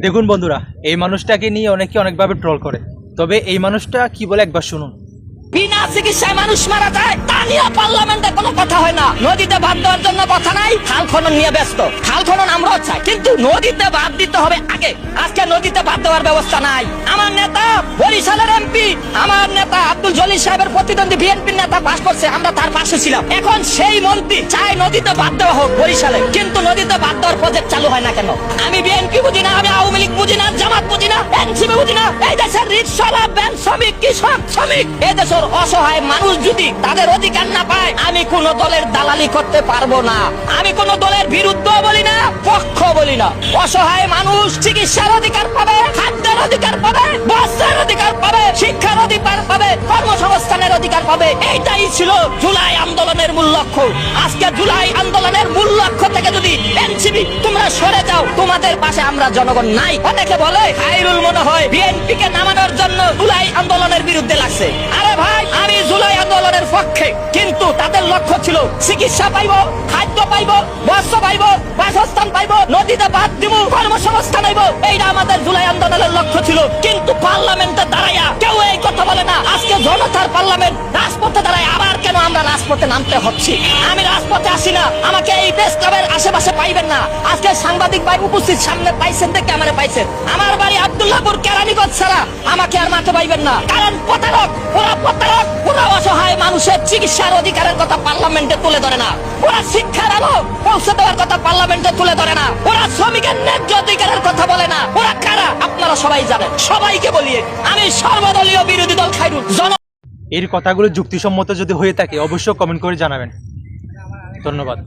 দেখুন বন্ধুরা, এই মানুষটাকে নিয়ে অনেকে অনেকভাবে ট্রল করে, তবে এই মানুষটা কি বলে একবার শুনুন। বিনা চিকিৎসায় মানুষ মারা যায়, তা নিয়ে পার্লামেন্টে কোনো কথা হয় না। নদীতে বাদ দেওয়ার জন্য কথা নাই, খাল খনন নিয়ে ব্যস্ত। খাল খনন আমরাও চাই, কিন্তু নদীতে বাদ দিতে হবে আগে। আজকে নদীতে বাদ দেওয়ার ব্যবস্থা নাই। আমার নেতা বরিশালের এমপি, আমার নেতা আব্দুল জলিল সাহেবের প্রতিদ্বন্দ্বী বিএনপির নেতা পাশ করছে, আমরা তার পাশে ছিলাম। এখন সেই মন্ত্রী চায় নদীতে বাদ দেওয়া হোক বরিশালে, কিন্তু নদীতে বাদ দেওয়ার প্রজেক্ট চালু হয় না কেন? আমি বিএনপি বুঝি না, আমি আওয়ামী লীগ বুঝি না, জামাত বুঝি না, এনসিপি বুঝি না। এই দেশের রিকশাওয়ালা, ব্যাংক শ্রমিক, কৃষক শ্রমিক, এই দেশের অসহায় মানুষ যদি তাদের অধিকার না পায়, আমি কোন দলের দালালি করতে পারবো না। আমি কোন দলের বিরুদ্ধ বলি না, পক্ষ বলি না। অসহায় মানুষ চিকিৎসার অধিকার পাবে, খাদ্যের অধিকার পাবে, বস্ত্রের অধিকার পাবে, শিক্ষার অধিকার পাবে, কর্মসংস্থানের অধিকার পাবে। এইটাই ছিল জুলাই আন্দোলনের মূল লক্ষ্য। আজকে জুলাই আন্দোলনের মূল লক্ষ্য থেকে যদি এনসিপি তোমরা সরে যাও, তোমাদের পাশে আমরা জনগণ নাই। অনেকে বলে খায়রুল মনে হয় বিএনপি কে নামানোর জন্য জুলাই আন্দোলনের বিরুদ্ধে লাগছে। আরে ভাই, আমি জুলাই আন্দোলনের পক্ষে, কিন্তু তাদের লক্ষ্য ছিল চিকিৎসা পাইব, খাদ্য পাইব, বস্ত্র পাইব, বাসস্থান পাইব, নদীতে বাদ দিব, কর্মসংস্থান পাইব। এইটা আমাদের জুলাই আন্দোলনের লক্ষ্য ছিল। কিন্তু পার্লামেন্টে দাঁড়াইয়া কেউ এই কথা বলে না। আজকে জনতার পার্লামেন্ট, রাজপথে দাঁড়ায় আবার কেন আমরা রাজপথে নামতে হচ্ছে? আমি রাজপথে আসি না, আমাকে এই প্রেস ক্লাবের আশেপাশে পাইবেন না। আজকে সাংবাদিক ভাই উপস্থিত সামনে পাইছেন, দেখে আমার পাইছেন। আমার বাড়ি আব্দুল্লাহপুর কেরানীগঞ্জ ছাড়া আমাকে আর মাঠে পাইবেন না। কারণ প্রতারক, ওরা অসহায় মানুষের চিকিৎসার অধিকারের কথা পার্লামেন্টে তুলে ধরে না। ওরা শিক্ষার আলো পৌঁছে দেওয়ার কথা পার্লামেন্টে তুলে ধরে না। ওরা শ্রমিকের ন্যায্য অধিকারের কথা বলে না। ওরা কারা আপনারা সবাই জানেন। সবাইকে বলিয়ে আমি সর্বদলীয় বিরোধী দল খায়রুল এর কথাগুলো যুক্তিসম্মত যদি হয়ে থাকে অবশ্যই কমেন্ট করে জানাবেন। ধন্যবাদ।